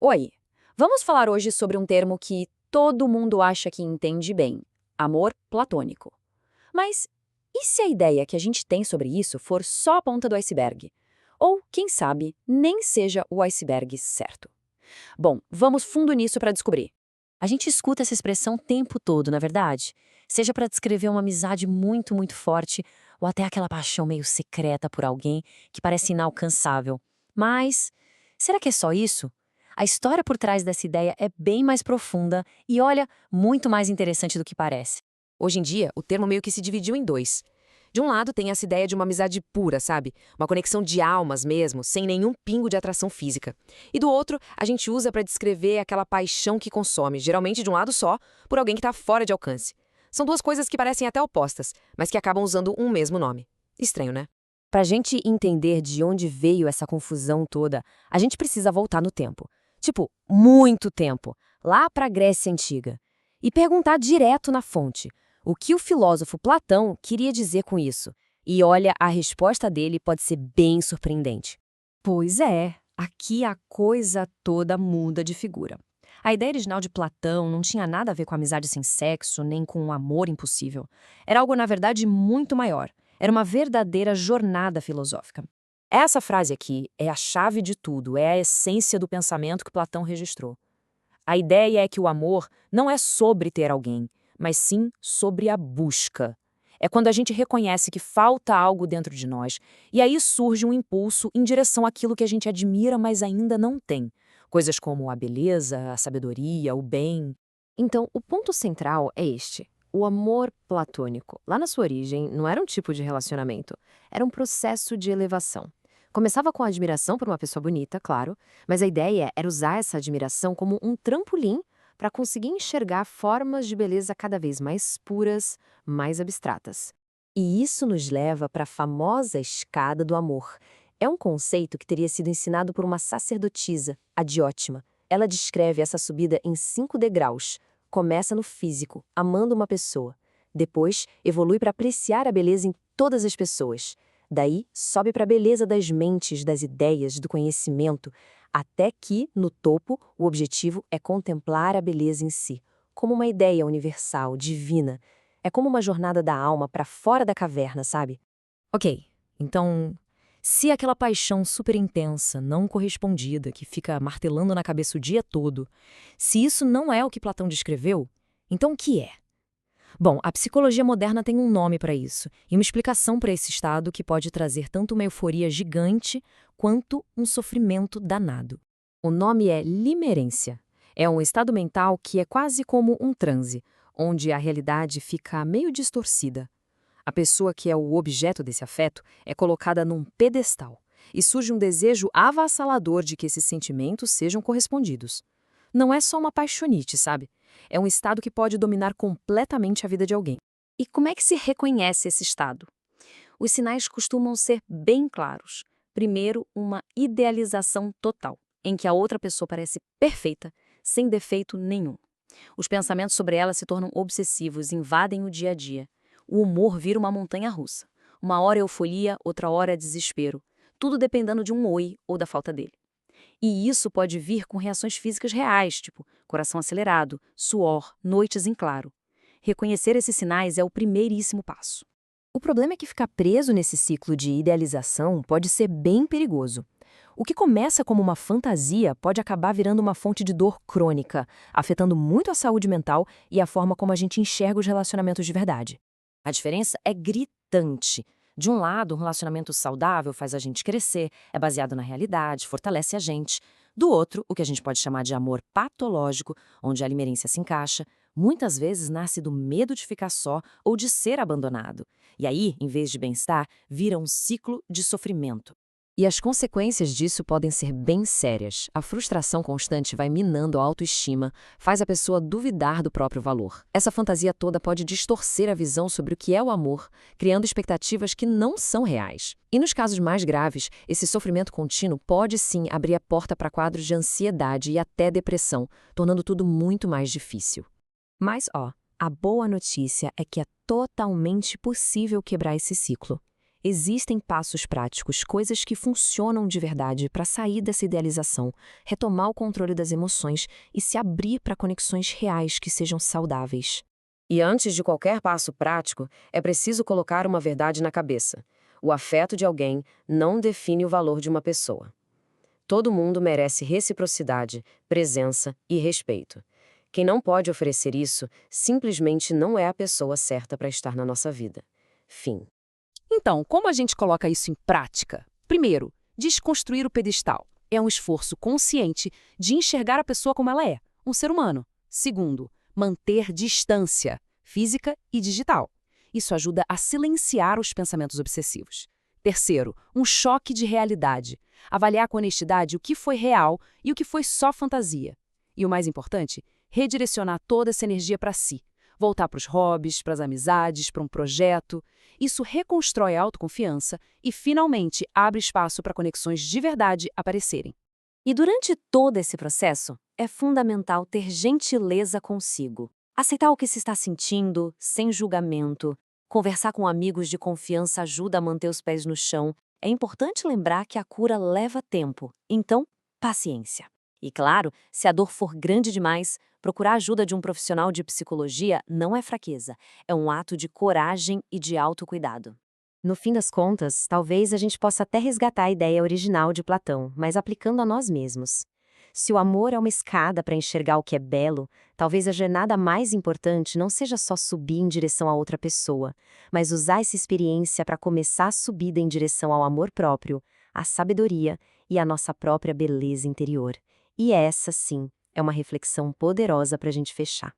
Oi, vamos falar hoje sobre um termo que todo mundo acha que entende bem: amor platônico. Mas e se a ideia que a gente tem sobre isso for só a ponta do iceberg? Ou, quem sabe, nem seja o iceberg certo? Bom, vamos fundo nisso para descobrir. A gente escuta essa expressão o tempo todo, na é verdade? Seja para descrever uma amizade muito, muito forte, ou até aquela paixão meio secreta por alguém que parece inalcançável. Mas, será que é só isso? A história por trás dessa ideia é bem mais profunda e, olha, muito mais interessante do que parece. Hoje em dia, o termo meio que se dividiu em dois. De um lado, tem essa ideia de uma amizade pura, sabe? Uma conexão de almas mesmo, sem nenhum pingo de atração física. E do outro, a gente usa para descrever aquela paixão que consome, geralmente de um lado só, por alguém que está fora de alcance. São duas coisas que parecem até opostas, mas que acabam usando um mesmo nome. Estranho, né? Para a gente entender de onde veio essa confusão toda, a gente precisa voltar no tempo. Tipo, muito tempo, lá para a Grécia Antiga. E perguntar direto na fonte, o que o filósofo Platão queria dizer com isso. E olha, a resposta dele pode ser bem surpreendente. Pois é, aqui a coisa toda muda de figura. A ideia original de Platão não tinha nada a ver com amizade sem sexo, nem com um amor impossível. Era algo, na verdade, muito maior. Era uma verdadeira jornada filosófica. Essa frase aqui é a chave de tudo, é a essência do pensamento que Platão registrou. A ideia é que o amor não é sobre ter alguém, mas sim sobre a busca. É quando a gente reconhece que falta algo dentro de nós, e aí surge um impulso em direção àquilo que a gente admira, mas ainda não tem. Coisas como a beleza, a sabedoria, o bem. Então, o ponto central é este. O amor platônico, lá na sua origem, não era um tipo de relacionamento, era um processo de elevação. Começava com a admiração por uma pessoa bonita, claro, mas a ideia era usar essa admiração como um trampolim para conseguir enxergar formas de beleza cada vez mais puras, mais abstratas. E isso nos leva para a famosa escada do amor. É um conceito que teria sido ensinado por uma sacerdotisa, a Diótima. Ela descreve essa subida em 5 degraus. Começa no físico, amando uma pessoa. Depois, evolui para apreciar a beleza em todas as pessoas. Daí, sobe para a beleza das mentes, das ideias, do conhecimento, até que, no topo, o objetivo é contemplar a beleza em si, como uma ideia universal, divina. É como uma jornada da alma para fora da caverna, sabe? Ok, então, se aquela paixão super intensa, não correspondida, que fica martelando na cabeça o dia todo, se isso não é o que Platão descreveu, então o que é? Bom, a psicologia moderna tem um nome para isso e uma explicação para esse estado que pode trazer tanto uma euforia gigante quanto um sofrimento danado. O nome é limerência. É um estado mental que é quase como um transe, onde a realidade fica meio distorcida. A pessoa que é o objeto desse afeto é colocada num pedestal e surge um desejo avassalador de que esses sentimentos sejam correspondidos. Não é só uma paixonite, sabe? É um estado que pode dominar completamente a vida de alguém. E como é que se reconhece esse estado? Os sinais costumam ser bem claros. Primeiro, uma idealização total, em que a outra pessoa parece perfeita, sem defeito nenhum. Os pensamentos sobre ela se tornam obsessivos, invadem o dia a dia. O humor vira uma montanha-russa. Uma hora euforia, outra hora desespero. Tudo dependendo de um oi ou da falta dele. E isso pode vir com reações físicas reais, tipo coração acelerado, suor, noites em claro. Reconhecer esses sinais é o primeiríssimo passo. O problema é que ficar preso nesse ciclo de idealização pode ser bem perigoso. O que começa como uma fantasia pode acabar virando uma fonte de dor crônica, afetando muito a saúde mental e a forma como a gente enxerga os relacionamentos de verdade. A diferença é gritante. De um lado, um relacionamento saudável faz a gente crescer, é baseado na realidade, fortalece a gente. Do outro, o que a gente pode chamar de amor patológico, onde a limerência se encaixa, muitas vezes nasce do medo de ficar só ou de ser abandonado. E aí, em vez de bem-estar, vira um ciclo de sofrimento. E as consequências disso podem ser bem sérias. A frustração constante vai minando a autoestima, faz a pessoa duvidar do próprio valor. Essa fantasia toda pode distorcer a visão sobre o que é o amor, criando expectativas que não são reais. E nos casos mais graves, esse sofrimento contínuo pode sim abrir a porta para quadros de ansiedade e até depressão, tornando tudo muito mais difícil. Mas, a boa notícia é que é totalmente possível quebrar esse ciclo. Existem passos práticos, coisas que funcionam de verdade para sair dessa idealização, retomar o controle das emoções e se abrir para conexões reais que sejam saudáveis. E antes de qualquer passo prático, é preciso colocar uma verdade na cabeça. O afeto de alguém não define o valor de uma pessoa. Todo mundo merece reciprocidade, presença e respeito. Quem não pode oferecer isso, simplesmente não é a pessoa certa para estar na nossa vida. Fim. Então, como a gente coloca isso em prática? Primeiro, desconstruir o pedestal. É um esforço consciente de enxergar a pessoa como ela é, um ser humano. Segundo, manter distância, física e digital. Isso ajuda a silenciar os pensamentos obsessivos. Terceiro, um choque de realidade. Avaliar com honestidade o que foi real e o que foi só fantasia. E o mais importante, redirecionar toda essa energia para si. Voltar para os hobbies, para as amizades, para um projeto. Isso reconstrói a autoconfiança e, finalmente, abre espaço para conexões de verdade aparecerem. E durante todo esse processo, é fundamental ter gentileza consigo. Aceitar o que se está sentindo, sem julgamento. Conversar com amigos de confiança ajuda a manter os pés no chão. É importante lembrar que a cura leva tempo, então, paciência. E claro, se a dor for grande demais, procurar ajuda de um profissional de psicologia não é fraqueza, é um ato de coragem e de autocuidado. No fim das contas, talvez a gente possa até resgatar a ideia original de Platão, mas aplicando a nós mesmos. Se o amor é uma escada para enxergar o que é belo, talvez a jornada mais importante não seja só subir em direção a outra pessoa, mas usar essa experiência para começar a subida em direção ao amor próprio, à sabedoria e à nossa própria beleza interior. E essa, sim, é uma reflexão poderosa para a gente fechar.